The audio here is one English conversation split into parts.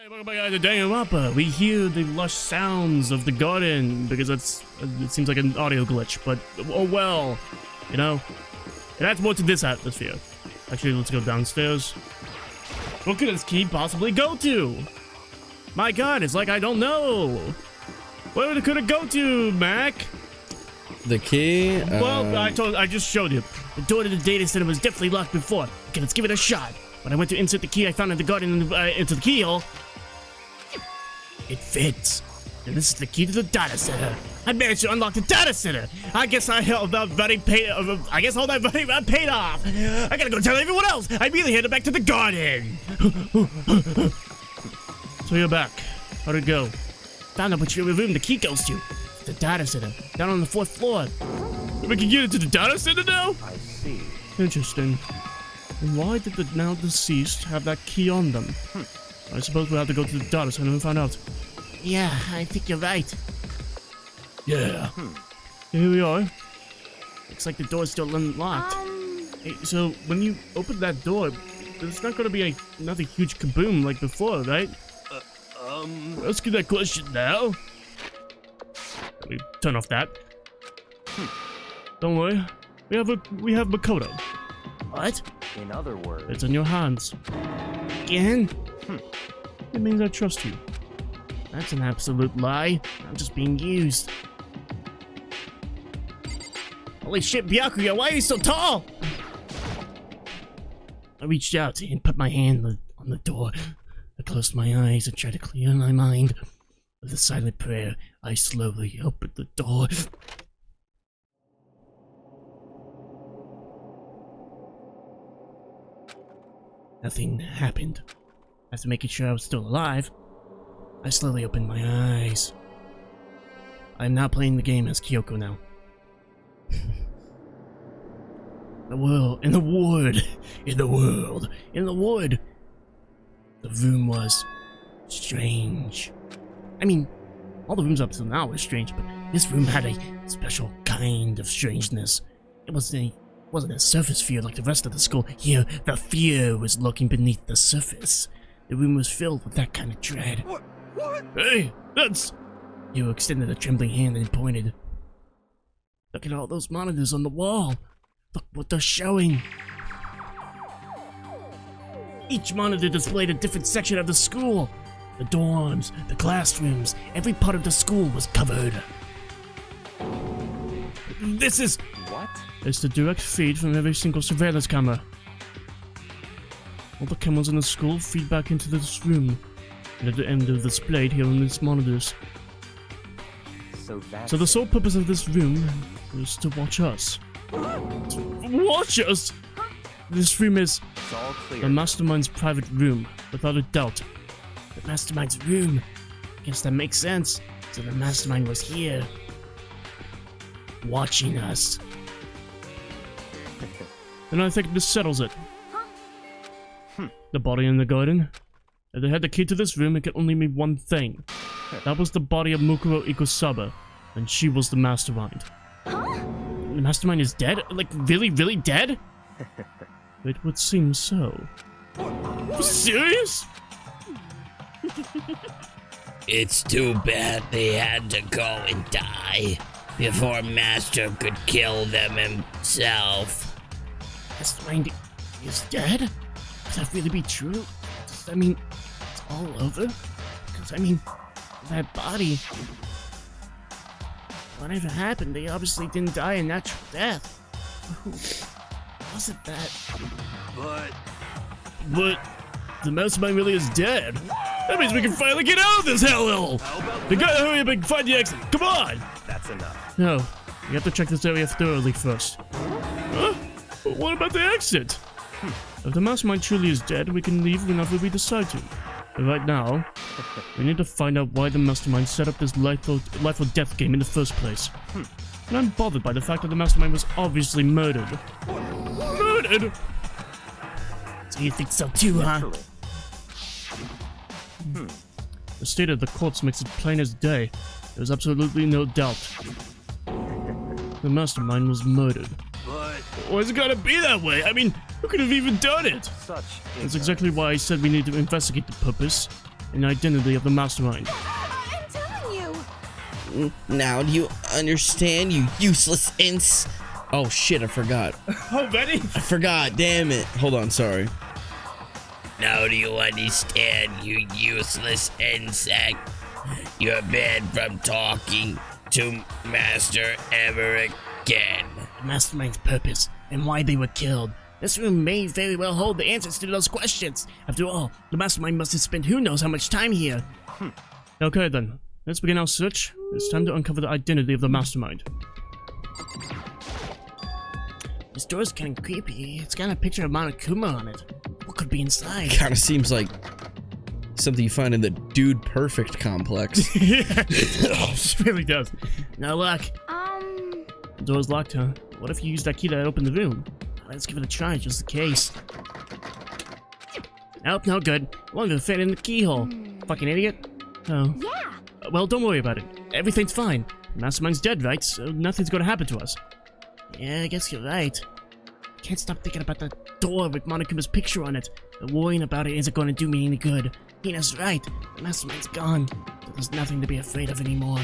Hey, welcome back to Danganronpa. We hear the lush sounds of the garden because it seems like an audio glitch, but oh well, you know. It adds more to this atmosphere. Actually, let's go downstairs. What could this key possibly go to? My God, it's like I don't know. Where could it go to, Mac? The key? Well, I just showed you. The door to the data center was definitely locked before. Okay, let's give it a shot. When I went to insert the key I found in the garden into the keyhole, it fits. And this is the key to the data center. I managed to unlock the data center. I guess all that money paid off. I gotta go tell everyone else. I really headed back to the garden. So you're back. How'd it go? Found out which room the key goes to. The data center, down on the 4th floor. We can get into the data center now? I see. Interesting. And why did the now deceased have that key on them? I suppose we'll have to go to the data center and find out. Yeah, I think you're right. Yeah. Here we are. Looks like the door's still unlocked. Hey, so when you open that door, there's not gonna be another huge kaboom like before, right? Ask you that question now. Let me turn off that. Don't worry. We have Makoto. What? In other words, It's in your hands. Again? It means I trust you. That's an absolute lie. I'm just being used. Holy shit, Byakuya, why are you so tall? I reached out and put my hand on the door. I closed my eyes and tried to clear my mind. With a silent prayer, I slowly opened the door. Nothing happened. After making sure I was still alive, I slowly opened my eyes. I'm not playing the game as Kyoko now. In the ward. The room was strange. I mean, all the rooms up till now were strange, but this room had a special kind of strangeness. It wasn't a surface fear like the rest of the school. Here, the fear was lurking beneath the surface. The room was filled with that kind of dread. What? Hey, that's... Hiro extended a trembling hand and pointed. Look at all those monitors on the wall. Look what they're showing. Each monitor displayed a different section of the school. The dorms, the classrooms, every part of the school was covered. This is... What? It's the direct feed from every single surveillance camera. All the cameras in the school feed back into this room, and at the end are displayed here on these monitors. So the sole purpose of this room is to watch us. Watch us? This room is the Mastermind's private room, without a doubt. The Mastermind's room. Guess that makes sense. So the Mastermind was here, watching us. And I think this settles it. The body in the garden. If they had the key to this room, it could only mean one thing. That was the body of Mukuro Ikosaba, and she was the Mastermind. The Mastermind is dead? Like, really, really dead? It would seem so. Are you serious? It's too bad they had to go and die before Master could kill them himself. Mastermind is dead? Could that really be true? Does that mean it's all over? Because, I mean, that body... Whatever happened, they obviously didn't die a natural death. Who wasn't that? But the Mastermind really is dead. That means we can finally get out of this hellhole! We gotta hurry up and find the exit. Come on! That's enough. No, we have to check this area thoroughly first. Huh? But what about the exit? If the Mastermind truly is dead, we can leave whenever we decide to. But right now, we need to find out why the Mastermind set up this life or death game in the first place. And I'm bothered by the fact that the Mastermind was obviously murdered. Murdered? So you think so too, huh? The state of the corpse makes it plain as day. There's absolutely no doubt. The Mastermind was murdered. Why has it gotta be that way? I mean, who could have even done it? That's exactly why I said we need to investigate the purpose. and identity of the mastermind. I'm telling you. Now do you understand, you useless ints? Oh shit, I forgot. Already? I forgot, damn it. Hold on, sorry. Now do you understand, you useless insect? You're banned from talking to Master ever again. The mastermind's purpose and why they were killed. This room may very well hold the answers to those questions. After all, the mastermind must have spent who knows how much time here. Okay then, let's begin our search. It's time to uncover the identity of the mastermind. This door's kind of creepy. It's got a picture of Monokuma on it. What could be inside? Kind of seems like something you find in the Dude Perfect complex. Yeah, it really does. No luck. The door's locked, huh? What if you use that key that opened the room? Let's give it a try, just in case. Nope, no good. Won't even fit in the keyhole. Fucking idiot. Oh. Yeah. Well, don't worry about it. Everything's fine. Mastermind's dead, right? So nothing's gonna happen to us. Yeah, I guess you're right. Can't stop thinking about the door with Monokuma's picture on it. But worrying about it isn't gonna do me any good. Hina's right. The Mastermind's gone. So there's nothing to be afraid of anymore.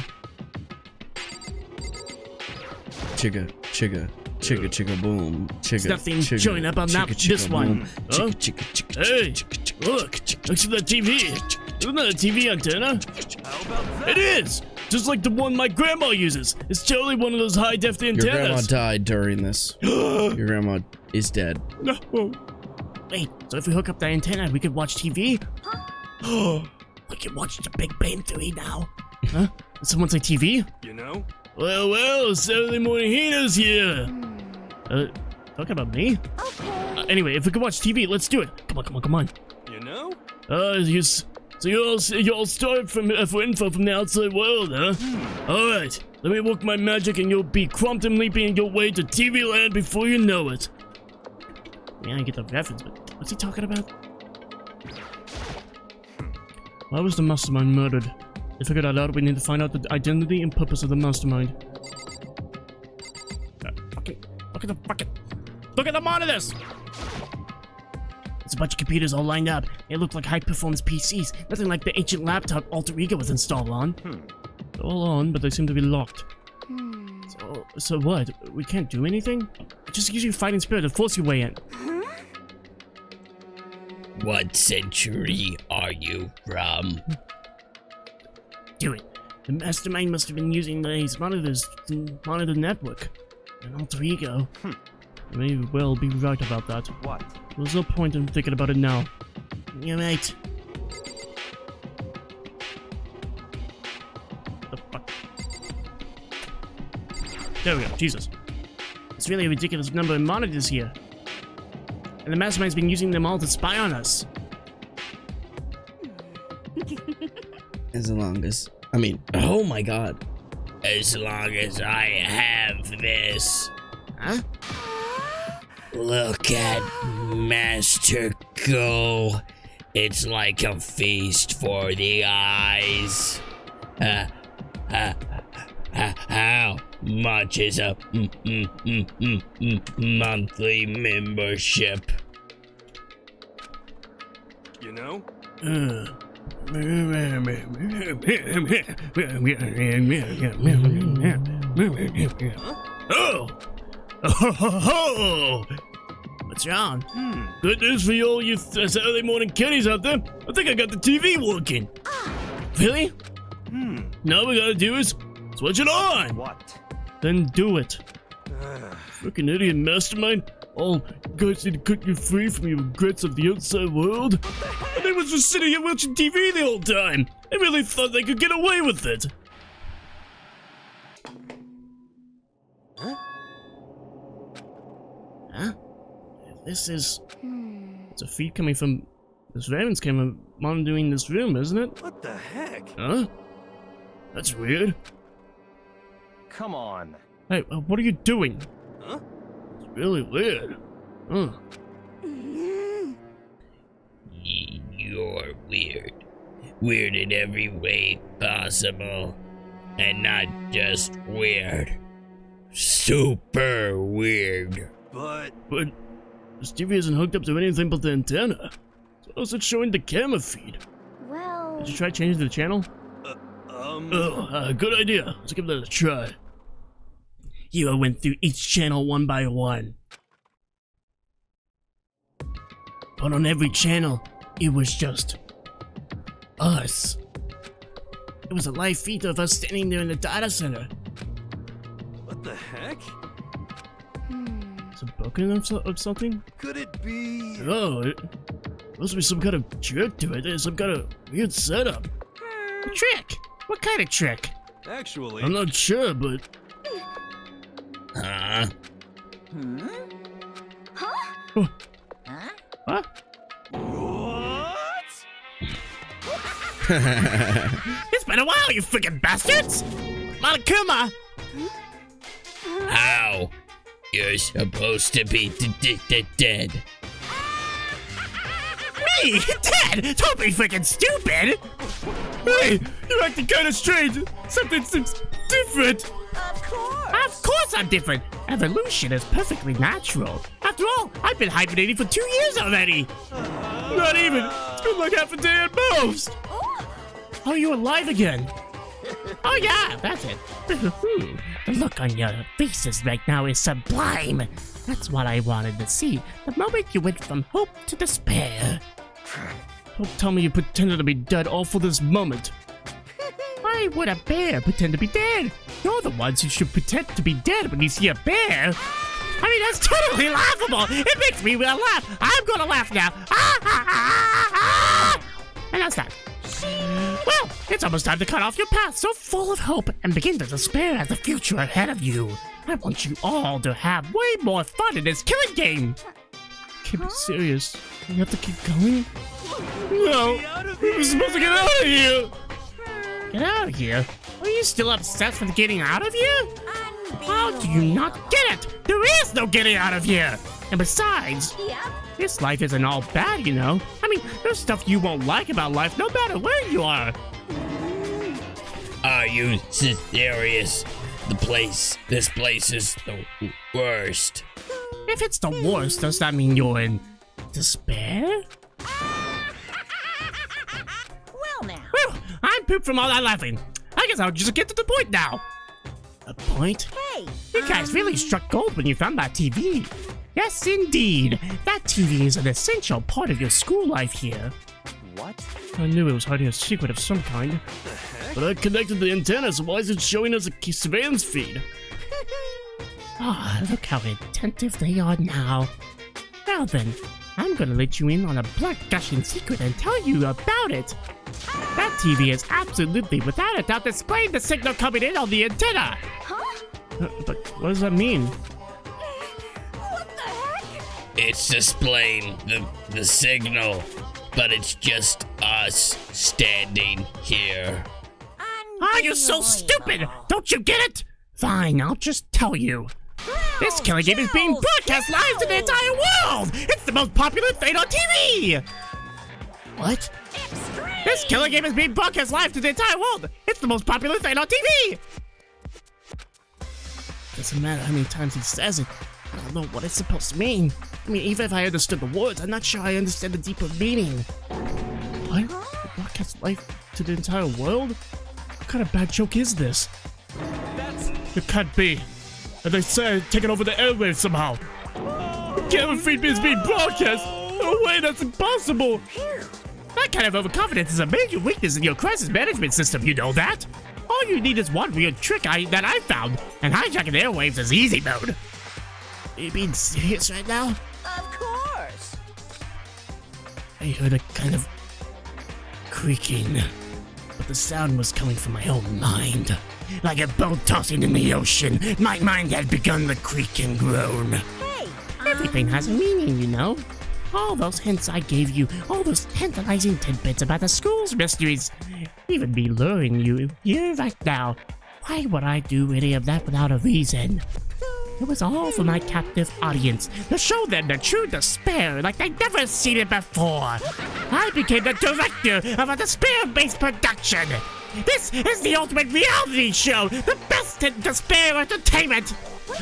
Chigga, chigga, chigga, chigga, boom. Chigga, There's nothing chigga, showing up on chigga, chigga, this one. boom. Huh? Chigga, chigga, chigga, Hey, chigga, chigga, look! chigga, Look at that TV! Isn't that a TV antenna? How about that? It is! Just like the one my grandma uses. It's totally one of those high-def Your grandma antennas. died during this. Your grandma is dead. No. Wait, so if we hook up that antenna, we could watch TV? We can watch the Big Bang Theory now. Huh? Did someone say TV? You know? Well, Saturday morning Hina's here. Talking about me? Okay. Anyway, if we could watch TV, let's do it. Come on. You know? So you all start from for info from the outside world, huh? All right, let me work my magic, and you'll be quantum leaping your way to TV land before you know it. Yeah, I get the reference, but what's he talking about? Why was the mastermind murdered? To figure that out, we need to find out the identity and purpose of the mastermind. Look at the monitors! It's a bunch of computers all lined up. They look like high-performance PCs, nothing like the ancient laptop Alter Ego was installed on. They're all on, but they seem to be locked. So what? We can't do anything? Just use your fighting spirit to force your way in. What century are you from? Do it. The mastermind must have been using these monitors to monitor the network. An Alter Ego. You may well be right about that. What? There's no point in thinking about it now. You're right. The fuck? There we go. Jesus. It's really a ridiculous number of monitors here. And the mastermind's been using them all to spy on us. As long as, I mean, oh my god. As long as I have this. Huh? Look at Master go. It's like a feast for the eyes. How much is a monthly membership? You know? Oh! What's wrong? Good news for all you Saturday morning kiddies out there. I think I got the TV working. Really? Now all we gotta do is switch it on. What? Then do it. Freaking idiot mastermind. All guys need to cut you free from your regrets of the outside world. And they was just sitting here watching TV the whole time. They really thought they could get away with it. Huh? This is... It's a feed coming from... This Raven's camera monitoring this room, isn't it? What the heck? Huh? That's weird. Come on. Hey, what are you doing? Huh? It's really weird. Huh. You're weird. Weird in every way possible. And not just weird. Super weird. But this TV isn't hooked up to anything but the antenna. So how's it showing the camera feed? Well... Did you try changing the channel? Good idea. Let's give that a try. You went through each channel one by one. But on every channel, it was just us. It was a live feed of us standing there in the data center. What the heck? Is it broken of something? Could it be? Oh, it must be some kind of trick to it. There's some kind of weird setup. A trick? What kind of trick? Actually, I'm not sure, but... Huh? Huh? what? It's been a while, you freaking bastards! Monokuma! How? You're supposed to be dead. Me? Dead? Don't be freaking stupid! Hey, you're acting kinda strange. Something seems different. Of course. Of course I'm different. Evolution is perfectly natural. After all, I've been hibernating for 2 years already. Not even. It's been like half a day at most. Oh, you're alive again. Oh yeah, that's it. The look on your faces right now is sublime. That's what I wanted to see. The moment you went from hope to despair. Don't tell me you pretended to be dead all for this moment. Why would a bear pretend to be dead? You're the ones who should pretend to be dead when you see a bear. I mean, that's totally laughable. It makes me well laugh. I'm gonna laugh now. And that's that. Well, it's almost time to cut off your path so full of hope and begin to despair at the future ahead of you. I want you all to have way more fun in this killing game. Can't be serious. You have to keep going? No, we're supposed to get out of here. Get out of here? Are you still obsessed with getting out of here? How do you not get it? There is no getting out of here. And besides, this life isn't all bad, you know. I mean, there's stuff you won't like about life no matter where you are. Are you serious? This place is the worst. If it's the worst, does that mean you're in despair? Well now. Whew, I'm pooped from all that laughing. I guess I'll just get to the point now. A point? Hey. You guys really struck gold when you found that TV. Yes, indeed. That TV is an essential part of your school life here. What? I knew it was hiding a secret of some kind. But I connected the antenna, so why is it showing us a surveillance feed? Ah, look how attentive they are now. Well then, I'm gonna let you in on a black gushing secret and tell you about it. That TV is absolutely, without a doubt, displaying the signal coming in on the antenna. But what does that mean? What the heck? It's displaying the signal, but it's just us standing here. Ah, you're so stupid! Don't you get it? Fine, I'll just tell you. This killing game is being broadcast live to the entire world! It's the most popular thing on TV! What? This killing game is being broadcast live to the entire world! It's the most popular thing on TV! Doesn't matter how many times he says it. I don't know what it's supposed to mean. I mean, even if I understood the words, I'm not sure I understand the deeper meaning. What? Broadcast live to the entire world? What kind of bad joke is this? It can't be. And they say I've taken over the airwaves somehow. The camera feed is being broadcast. No way, that's impossible. That kind of overconfidence is a major weakness in your crisis management system, you know that? All you need is one weird trick that I found, and hijacking the airwaves is easy mode. Are you being serious right now? Of course. I heard a kind of creaking, but the sound was coming from my own mind. Like a boat tossing in the ocean, my mind had begun to creak and groan. Hey. Everything has a meaning, you know. All those hints I gave you, all those tantalizing tidbits about the school's mysteries, even me luring you here right now. Why would I do any of that without a reason? It was all for my captive audience, to show them the true despair like they'd never seen it before. I became the director of a despair-based production. This is the ultimate reality show, the best in despair entertainment.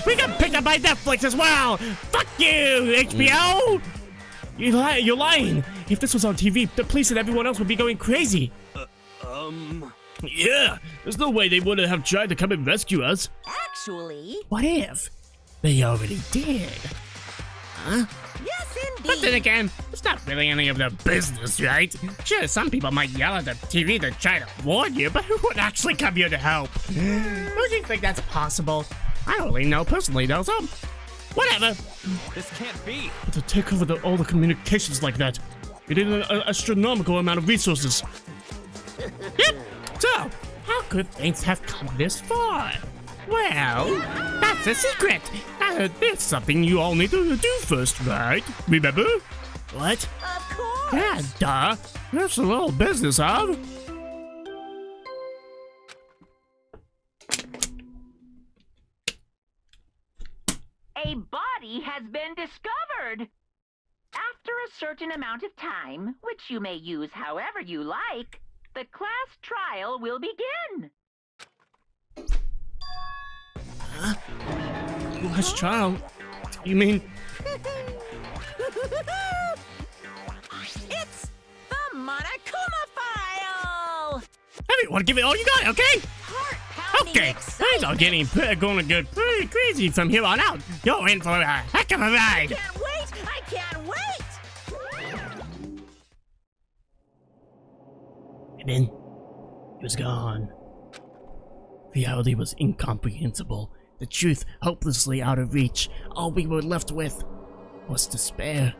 We can pick up my Netflix as well. Fuck you, HBO. You're lying. If this was on TV, the police and everyone else would be going crazy. Yeah, there's no way they wouldn't have tried to come and rescue us. Actually, What if they already did? yes, But then indeed. again, it's not really any of their business, right? Sure, some people might yell at the TV to try to warn you, but who would actually come here to help? Don't you think that's possible? I don't really know personally, though, so whatever. This can't be. But to take over all the communications like that, you need an astronomical amount of resources. Yep. So, how could things have come this far? Well, that's the secret. There's something you all need to do first, right? Remember? What? Of course. Yeah, duh. That's a little business of. A body has been discovered. After a certain amount of time, which you may use however you like, the class trial will begin. Last child? You mean? It's the Monokuma file. Everyone, give it all you got, okay? Heart-pounding Okay, things are getting gonna get pretty crazy from here on out. You're in for a heck of a ride. Can't wait! I can't wait! And then he was gone. Reality was incomprehensible. The truth hopelessly out of reach. All we were left with was despair.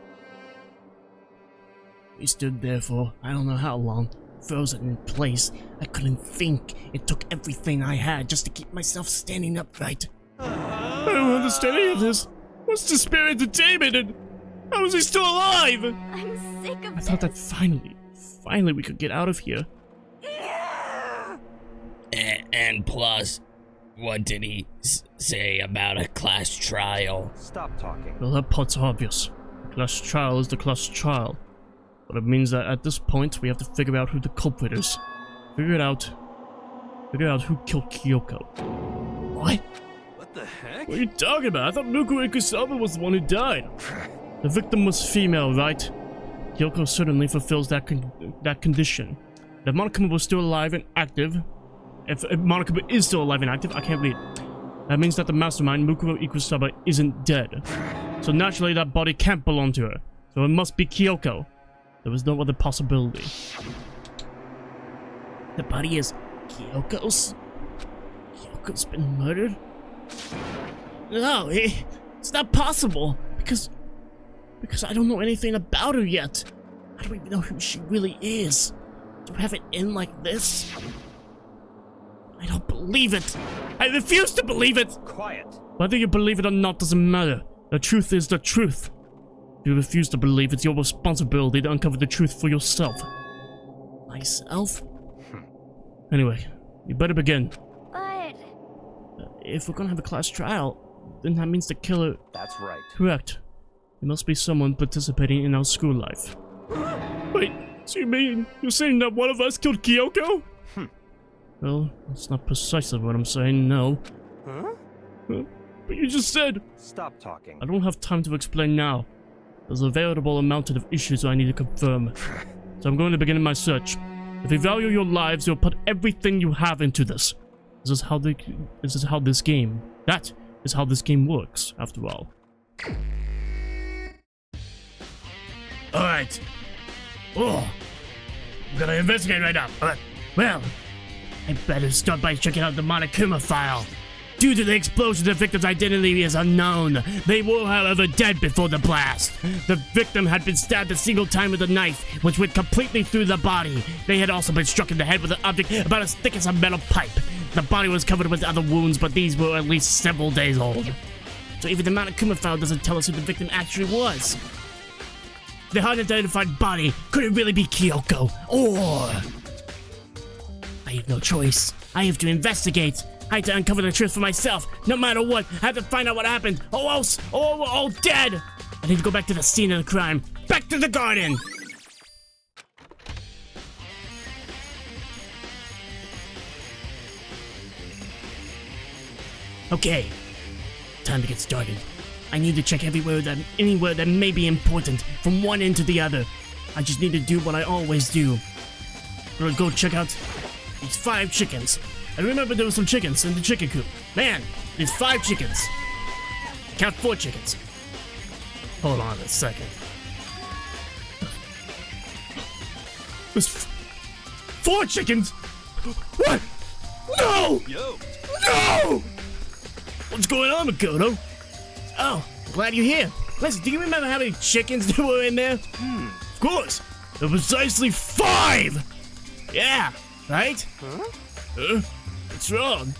We stood there for I don't know how long, frozen in place. I couldn't think. It took everything I had just to keep myself standing upright. I don't understand any of this. What's despair entertainment and how is he still alive? I'm sick of I thought that finally we could get out of here. And plus, what did he say about a class trial? Stop talking. Well, that part's obvious. The class trial is the class trial. But it means that at this point, we have to figure out who the culprit is. Figure out who killed Kyoko. What? What the heck? What are you talking about? I thought Muku Ikusawa was the one who died. The victim was female, right? Kyoko certainly fulfills that condition. If Monokuma was still alive and active, if Monokuma is still alive and active, I can't read. That means that the mastermind, Muku Ikusawa, isn't dead. So naturally that body can't belong to her. So it must be Kyoko. There was no other possibility. The body is Kyoko's? Kyoko's been murdered? No, it's not possible. Because I don't know anything about her yet. I don't even know who she really is. To have it end like this? I don't believe it. I refuse to believe it. Quiet. Whether you believe it or not doesn't matter. The truth is the truth. If you refuse to believe, it's your responsibility to uncover the truth for yourself. Myself? Anyway, you better begin. But If we're gonna have a class trial, then that means the killer... That's right. Correct. It must be someone participating in our school life. Wait, so you're saying that one of us killed Kyoko? Well, that's not precisely what I'm saying, no. Huh? But you just said... Stop talking. I don't have time to explain now. There's a veritable amount of issues I need to confirm. So I'm going to begin my search. If you value your lives, you'll put everything you have into this. That is how this game works, after all. Alright. Oh, I'm gonna investigate right now. Alright. Well, I better start by checking out the Monokuma file. Due to the explosion, the victim's identity is unknown. They were, however, dead before the blast. The victim had been stabbed a single time with a knife, which went completely through the body. They had also been struck in the head with an object about as thick as a metal pipe. The body was covered with other wounds, but these were at least several days old. So even the Monokuma file doesn't tell us who the victim actually was. The unidentified body couldn't really be Kyoko, or... I have no choice. I have to investigate. I have to uncover the truth for myself. No matter what, I have to find out what happened. Or else, we're all dead. I need to go back to the scene of the crime. Back to the garden. Okay, time to get started. I need to check anywhere that may be important, from one end to the other. I just need to do what I always do. I'm gonna go check out these 5 chickens. I remember there were some chickens in the chicken coop. Man, there's 5 chickens. Count 4 chickens. Hold on a second. There's 4 chickens? What? No! Yo. No! What's going on, Makoto? Oh, glad you're here. Listen, do you remember how many chickens there were in there? Of course. There were precisely 5! Yeah, right? Huh? What's wrong?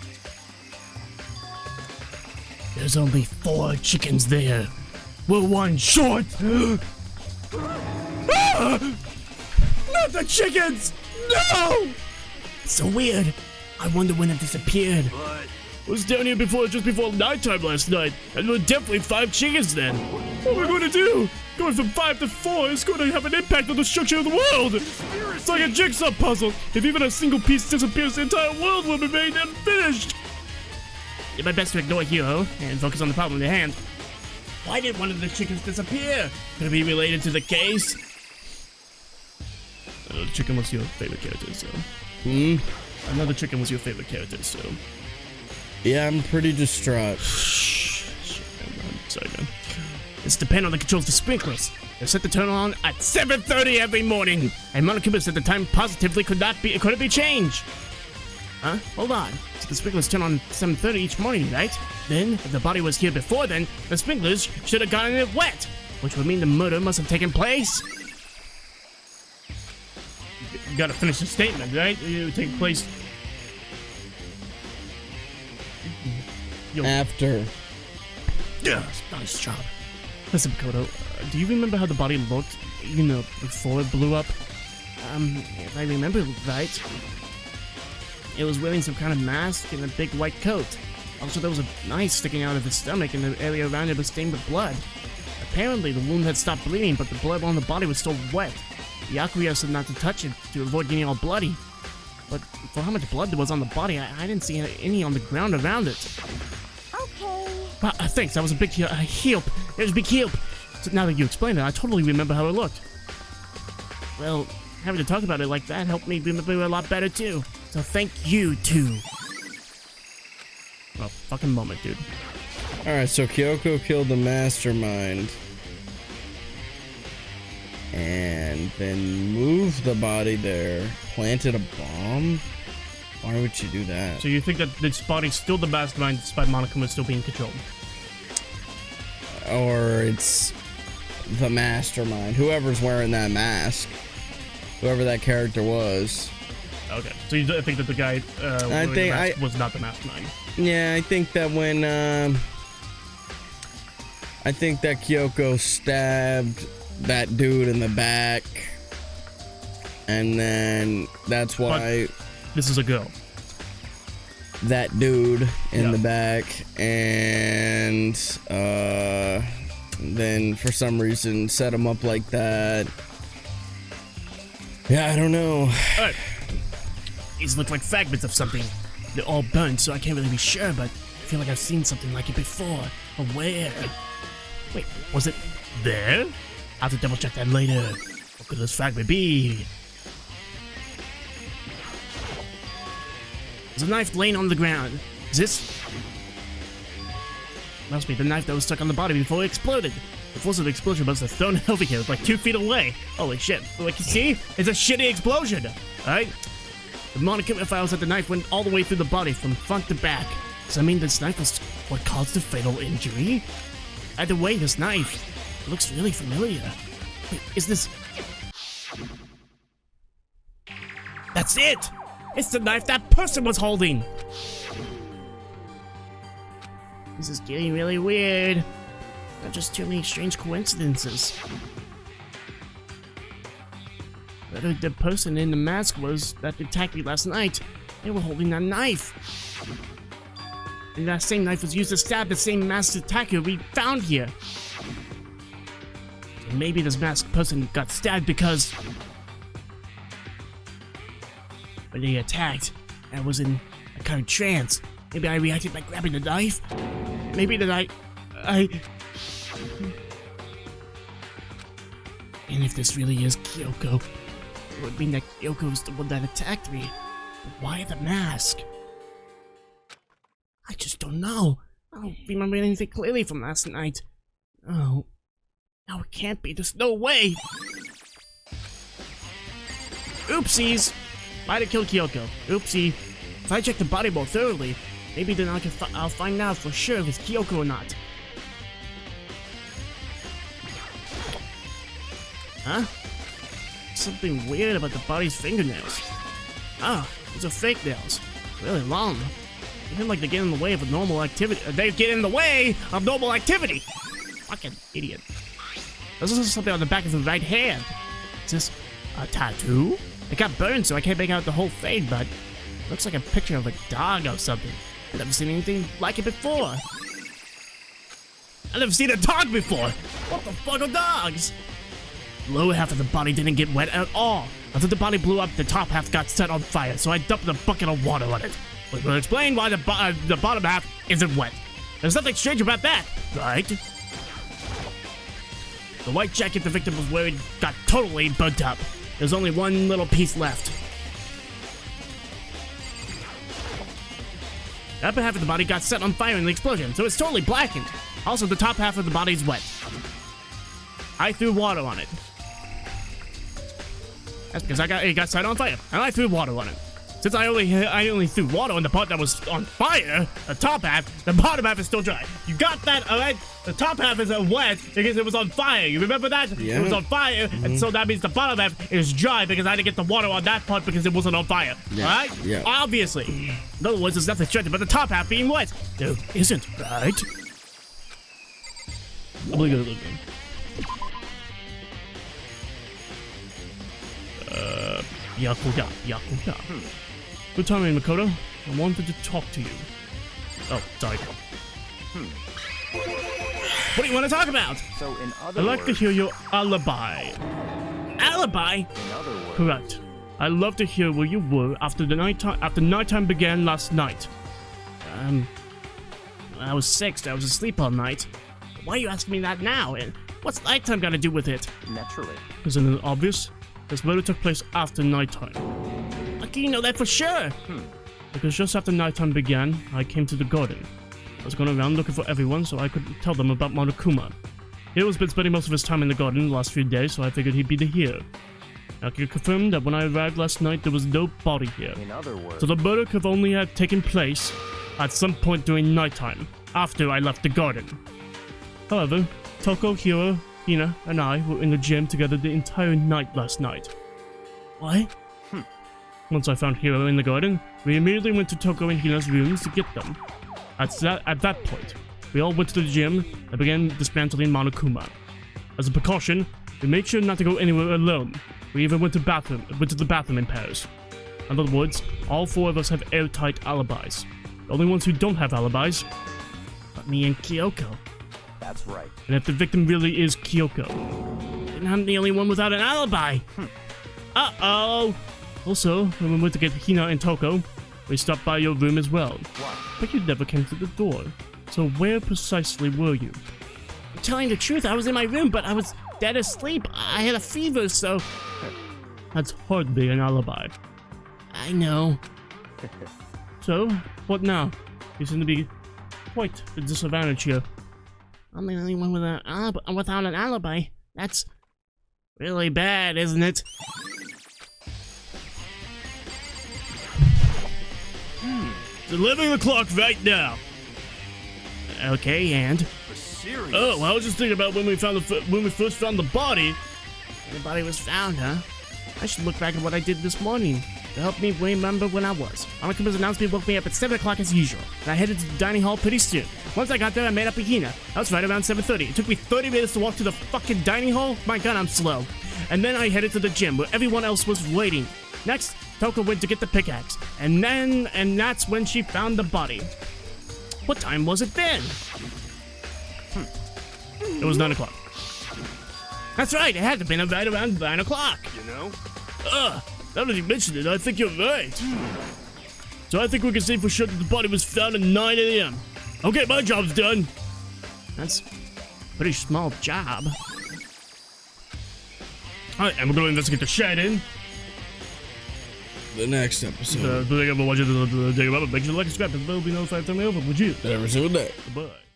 There's only 4 chickens there. We're 1 short. Ah! Not the chickens! No! So weird. I wonder when it disappeared. But I was down here just before nighttime last night, and there were definitely 5 chickens then. What are we going to do? Going from 5 to 4 is going to have an impact on the structure of the world. It's like a jigsaw puzzle. If even a single piece disappears, the entire world will remain unfinished. Did my best to ignore Hero and focus on the problem at hand. Why did one of the chickens disappear? Could it be related to the case? The chicken was your favorite character, so. Another chicken was your favorite character, so. Yeah, I'm pretty distraught. Shit, man, I'm sorry, man. It's dependent on the controls of the sprinklers. They're set to turn on at 7:30 every morning, and Monokuma said the time positively couldn't be changed. Huh? Hold on. So the sprinklers turn on at 7:30 each morning, right? Then, if the body was here before then, the sprinklers should have gotten it wet, which would mean the murder must have taken place. You gotta finish the statement, right? It would take place. Yo. After. Yeah, nice job. Listen, Kodo, do you remember how the body looked, before it blew up? If I remember right, it was wearing some kind of mask and a big white coat. Also, there was a knife sticking out of his stomach and the area around it was stained with blood. Apparently, the wound had stopped bleeding, but the blood on the body was still wet. Yakuya said not to touch it to avoid getting all bloody. But for how much blood there was on the body, I didn't see any on the ground around it. Okay. But, thanks, that was a big help. It was a big help. So now that you explained it, I totally remember how it looked. Well, having to talk about it like that helped me remember a lot better, too. So thank you, too. Well, fucking moment, dude. Alright, so Kyoko killed the mastermind. And then moved the body there. Planted a bomb? Why would you do that? So you think that this body's still the mastermind despite Monokuma still being controlled? Or it's the mastermind. Whoever's wearing that mask. Whoever that character was. Okay, so you think that the guy was not the mastermind? Yeah, I think that when I think that Kyoko stabbed that dude in the back, and then that's why this is a girl. That dude in the back, and then for some reason set him up like that. Yeah, I don't know. Alright. These look like fragments of something. They're all burnt, so I can't really be sure, but I feel like I've seen something like it before. But where? Wait, was it there? I'll have to double check that later. What could this fragment be? There's a knife laying on the ground. Is this? Must be the knife that was stuck on the body before it exploded. The force of the explosion must have thrown it over here, like 2 feet away. Holy shit. Like you see? It's a shitty explosion. Alright? The Monokuma files that the knife went all the way through the body from front to back. Does that mean this knife was what caused the fatal injury? Either way, this knife looks really familiar. Wait, is this... That's it! It's the knife that person was holding! This is getting really weird. Not just too many strange coincidences. Whether the person in the mask was that attacked me last night, they were holding that knife. And that same knife was used to stab the same masked attacker we found here. So maybe this masked person got stabbed because when they attacked, I was in a kind of trance. Maybe I reacted by grabbing the knife. Maybe that I... And if this really is Kyoko, it would mean that Kyoko is the one that attacked me. Why the mask? I just don't know. I don't remember anything clearly from last night. Oh. No, it can't be. There's no way. Oopsies. Might have killed Kyoko. Oopsie. If I check the body more thoroughly, maybe then I'll find out for sure if it's Kyoko or not. Huh? Something weird about the body's fingernails. Ah, these are fake nails. Really long. Even like they get in the way of a normal activity. They get in the way of normal activity! Fucking idiot. There's also something on the back of the right hand. Is this a tattoo? It got burned, so I can't make out the whole thing, but it looks like a picture of a dog or something. I've never seen anything like it before. I've never seen a dog before! What the fuck are dogs? The lower half of the body didn't get wet at all. After the body blew up, the top half got set on fire, so I dumped a bucket of water on it. Which will explain why the bottom half isn't wet. There's nothing strange about that, right? The white jacket the victim was wearing got totally burnt up. There's only one little piece left. The upper half of the body got set on fire in the explosion, so it's totally blackened. Also, the top half of the body is wet. I threw water on it. That's because it got set on fire, and I threw water on it. Since I only threw water on the part that was on fire, the top half, the bottom half is still dry. You got that, alright? The top half is wet because it was on fire. You remember that? Yeah. It was on fire, and so that means the bottom half is dry because I didn't get the water on that part because it wasn't on fire. Yeah. Alright? Yeah. Obviously. In other words, there's nothing strange about the top half being wet. There isn't, right? Yakuya. Good timing, Makoto. I wanted to talk to you. Oh, sorry. What do you want to talk about? So in other I'd like to words, hear your alibi. Alibi? in other words, Correct. I'd love to hear where you were after nighttime began last night. I was sick, so I was asleep all night. Why are you asking me that now? And what's nighttime got to do with it? naturally. Isn't it obvious? This murder took place after nighttime. How can you know that for sure? Because just after nighttime began, I came to the garden. I was going around looking for everyone so I could tell them about Monokuma. Hiro's been spending most of his time in the garden the last few days, so I figured he'd be here. I can confirm that when I arrived last night, there was no body here. In other words, So the murder could only have taken place at some point during nighttime, after I left the garden. However, Toko, Hiro, Hina, and I were in the gym together the entire night last night. What? Once I found Hiro in the garden, we immediately went to Toko and Hina's rooms to get them. At that point, we all went to the gym and began dismantling Monokuma. As a precaution, we made sure not to go anywhere alone. We even went to the bathroom in pairs. In other words, all four of us have airtight alibis. The only ones who don't have alibis are me and Kyoko. that's right. And if the victim really is Kyoko, then I'm the only one without an alibi. Uh-oh. Also, when we went to get Hina and Toko, we stopped by your room as well. What? But you never came to the door. So where precisely were you? I'm telling the truth, I was in my room, but I was dead asleep. I had a fever, so... That's hardly an alibi. I know. So, what now? You seem to be quite the disadvantage here. I'm the only one without an alibi. That's really bad, isn't it? Delivering the clock right now. Okay, and? Serious? Oh, I was just thinking about when we first found the body. The body was found, huh? I should look back at what I did this morning to help me remember when I was. Monokuma's announcement woke me up at 7 o'clock as usual, and I headed to the dining hall pretty soon. Once I got there, I made up with Hina. That was right around 7:30. It took me 30 minutes to walk to the fucking dining hall. My god, I'm slow. And then I headed to the gym where everyone else was waiting. Next, Toko went to get the pickaxe, and that's when she found the body. What time was it then? It was 9 o'clock. That's right, it had to have been right around 9 o'clock. You know? Now that you mentioned it, I think you're right. So I think we can say for sure that the body was found at 9 a.m. Okay, my job's done. That's a pretty small job. Alright, and we're gonna investigate the shed in. the next episode. Thank you for watching the Make sure to like and subscribe. There will be no 5 thumbnail, but legit. Every single day. Bye.